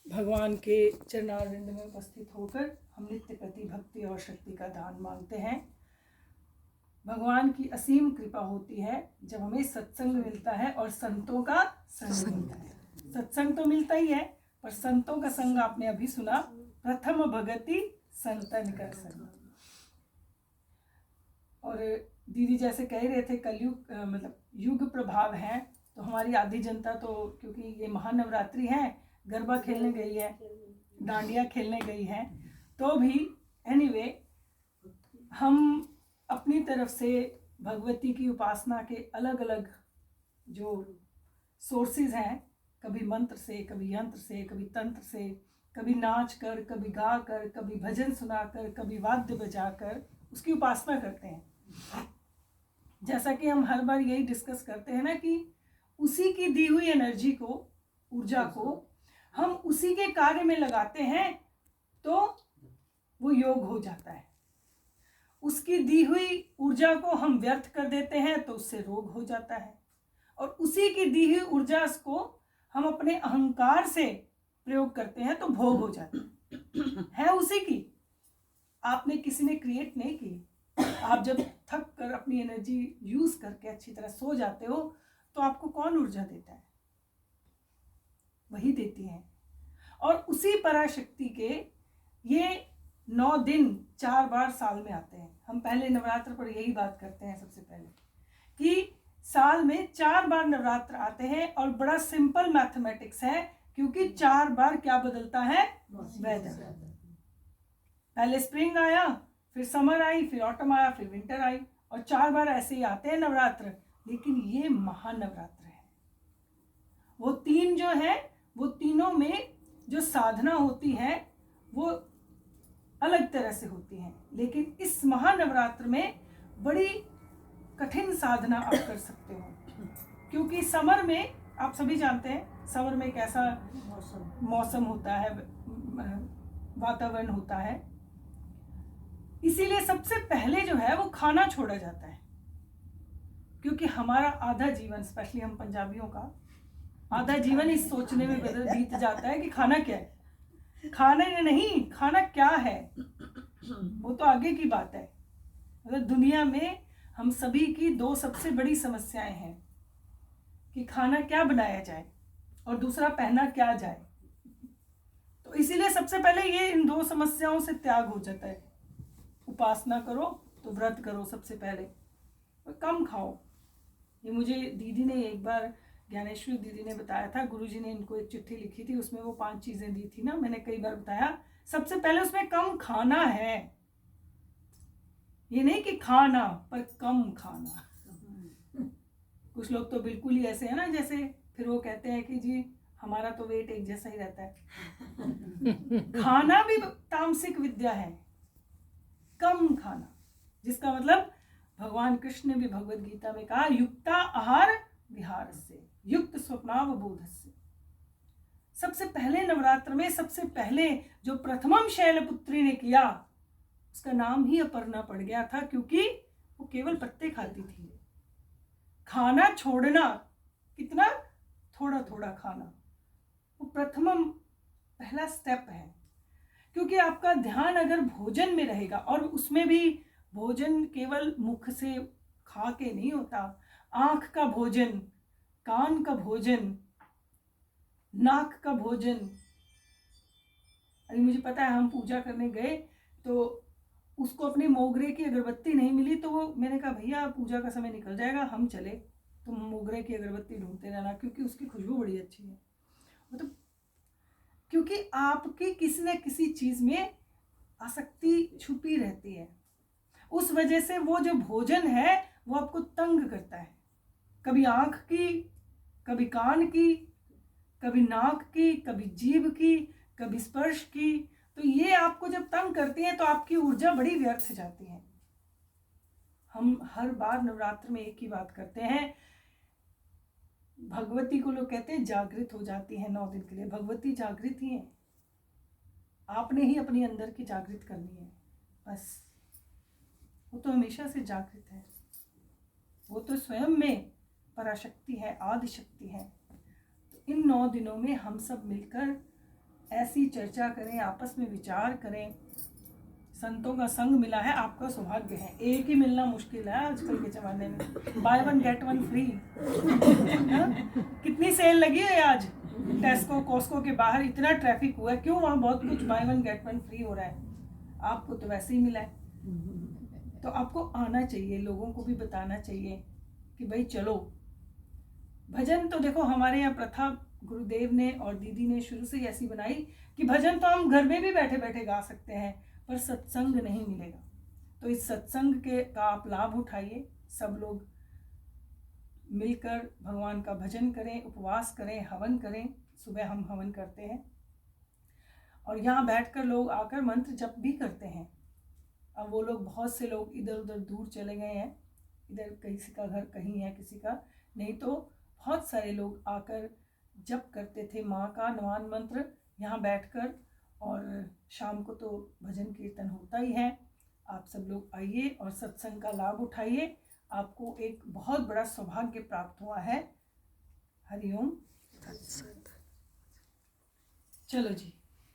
भगवान के चरणारविंद में उपस्थित होकर हम नित्य प्रति भक्ति और शक्ति का दान मांगते हैं। भगवान की असीम कृपा होती है जब हमें सत्संग मिलता है और संतों का संग मिलता है। सत्संग तो मिलता ही है, पर संतों का संग आपने अभी सुना, प्रथम भगति संतन का संग। और दीदी जैसे कह रहे थे कलयुग मतलब युग प्रभाव है, तो हमारी आधी जनता तो क्योंकि ये महानवरात्रि है, गरबा खेलने गई है, डांडिया खेलने गई है, तो भी एनीवे हम अपनी तरफ से भगवती की उपासना के अलग अलग जो सोर्सेज हैं, कभी मंत्र से, कभी यंत्र से, कभी तंत्र से, कभी नाच कर, कभी गा कर, कभी भजन सुनाकर, कभी वाद्य बजाकर उसकी उपासना करते हैं। जैसा कि हम हर बार यही डिस्कस करते हैं ना कि उसी की दी हुई एनर्जी को, ऊर्जा को हम उसी के कार्य में लगाते हैं तो वो योग हो जाता है। उसकी दी हुई ऊर्जा को हम व्यर्थ कर देते हैं तो उससे रोग हो जाता है। और उसी की दी हुई ऊर्जा को हम अपने अहंकार से प्रयोग करते हैं तो भोग हो जाता है उसी की। आपने किसी ने क्रिएट नहीं की। आप जब थक कर अपनी एनर्जी यूज करके अच्छी तरह सो जाते हो तो आपको कौन ऊर्जा देता है? वही देती हैं। और उसी पराशक्ति के ये 9 दिन 4 बार साल में आते हैं। हम पहले नवरात्र पर यही बात करते हैं सबसे पहले कि साल में 4 बार नवरात्र आते हैं। और बड़ा सिंपल मैथमेटिक्स है, क्योंकि 4 बार क्या बदलता है? वेदर। पहले स्प्रिंग आया, फिर समर आई, फिर ऑटम आया, फिर विंटर आई, और 4 बार ऐसे ही आते हैं नवरात्र। लेकिन ये महानवरात्र है। वो 3 जो है, वो तीनों में जो साधना होती है वो अलग तरह से होती है। लेकिन इस महानवरात्र में बड़ी कठिन साधना आप कर सकते हो, क्योंकि समर में आप सभी जानते हैं समर में कैसा मौसम होता है, वातावरण होता है। इसीलिए सबसे पहले जो है वो खाना छोड़ा जाता है, क्योंकि हमारा आधा जीवन, स्पेशली हम पंजाबियों का आधा जीवन इस सोचने में बीत जाता है कि खाना क्या है। खाना नहीं, खाना क्या है वो तो आगे की बात है। मतलब दुनिया में हम सभी की 2 सबसे बड़ी समस्याएं हैं कि खाना क्या बनाया जाए और दूसरा पहना क्या जाए। तो इसीलिए सबसे पहले ये इन 2 समस्याओं से त्याग हो जाता है। उपासना करो तो व्रत करो सबसे पहले, और कम खाओ। ये मुझे दीदी ने एक बार, ज्ञानेश्वरी दीदी ने बताया था, गुरुजी ने इनको एक चिट्ठी लिखी थी, उसमें वो 5 चीजें दी थी ना, मैंने कई बार बताया। सबसे पहले उसमें कम खाना है। ये नहीं कि खाना, पर कम खाना। कुछ लोग तो बिल्कुल ही ऐसे है ना, जैसे फिर वो कहते हैं कि जी हमारा तो वेट एक जैसा ही रहता है। खाना भी तामसिक विद्या है, कम खाना, जिसका मतलब भगवान कृष्ण ने भी भगवद गीता में कहा, युक्ता आहार विहार से युक्त स्वप्नावबोध से। सबसे पहले नवरात्र में सबसे पहले जो प्रथमम शैलपुत्री ने किया, उसका नाम ही अपर्णा पड़ गया था, क्योंकि वो केवल पत्ते खाती थी। खाना छोड़ना, कितना थोड़ा थोड़ा खाना, वो प्रथमम पहला स्टेप है। क्योंकि आपका ध्यान अगर भोजन में रहेगा, और उसमें भी भोजन केवल मुख से खा के नहीं होता, आंख का भोजन, कान का भोजन, नाक का भोजन। अभी मुझे पता है, हम पूजा करने गए तो उसको अपनी मोगरे की अगरबत्ती नहीं मिली, तो वो मैंने कहा भैया पूजा का समय निकल जाएगा, हम चले, तुम मोगरे की अगरबत्ती ढूंढते रहना, क्योंकि उसकी खुशबू बड़ी अच्छी है। मतलब क्योंकि आपकी किसी न किसी चीज में आसक्ति छुपी रहती है, उस वजह से वो जो भोजन है वो आपको तंग करता है। कभी आंख की, कभी कान की, कभी नाक की, कभी जीभ की, कभी स्पर्श की। तो ये आपको जब तंग करती है तो आपकी ऊर्जा बड़ी व्यर्थ जाती है। हम हर बार नवरात्र में एक ही बात करते हैं, भगवती को लोग कहते हैं जागृत हो जाती है 9 दिन के लिए। भगवती जागृत ही है, आपने ही अपनी अंदर की जागृत करनी है बस। वो तो हमेशा से जागृत है, वो तो स्वयं में पराशक्ति है, आदि शक्ति है। तो इन 9 दिनों में हम सब मिलकर ऐसी चर्चा करें, आपस में विचार करें। संतों का संग मिला है, आपका सौभाग्य है। एक ही मिलना मुश्किल है आजकल के ज़माने में। By one get one free. कितनी सेल लगी है आज टेस्को कॉस्को के बाहर, इतना ट्रैफिक हुआ है, क्यों? वहाँ बहुत कुछ by one get one free हो रहा है। आपको तो वैसे ही मिला है। तो आपको आना चाहिए, लोगों को भी बताना चाहिए कि भाई चलो। भजन तो देखो हमारे यहाँ प्रथा गुरुदेव ने और दीदी ने शुरू से ही ऐसी बनाई कि भजन तो हम घर में भी बैठे बैठे गा सकते हैं, पर सत्संग नहीं मिलेगा। तो इस सत्संग के का आप लाभ उठाइए। सब लोग मिलकर भगवान का भजन करें, उपवास करें, हवन करें। सुबह हम हवन करते हैं और यहाँ बैठकर लोग आकर मंत्र जप भी करते हैं। अब वो लोग, बहुत से लोग इधर उधर दूर चले गए हैं, इधर किसी का घर कहीं है, किसी का नहीं, तो बहुत सारे लोग आकर जप करते थे माँ का नवान मंत्र यहाँ बैठकर। और शाम को तो भजन कीर्तन होता ही है। आप सब लोग आइए और सत्संग का लाभ उठाइए। आपको एक बहुत बड़ा सौभाग्य प्राप्त हुआ है। हरिओम। चलो जी।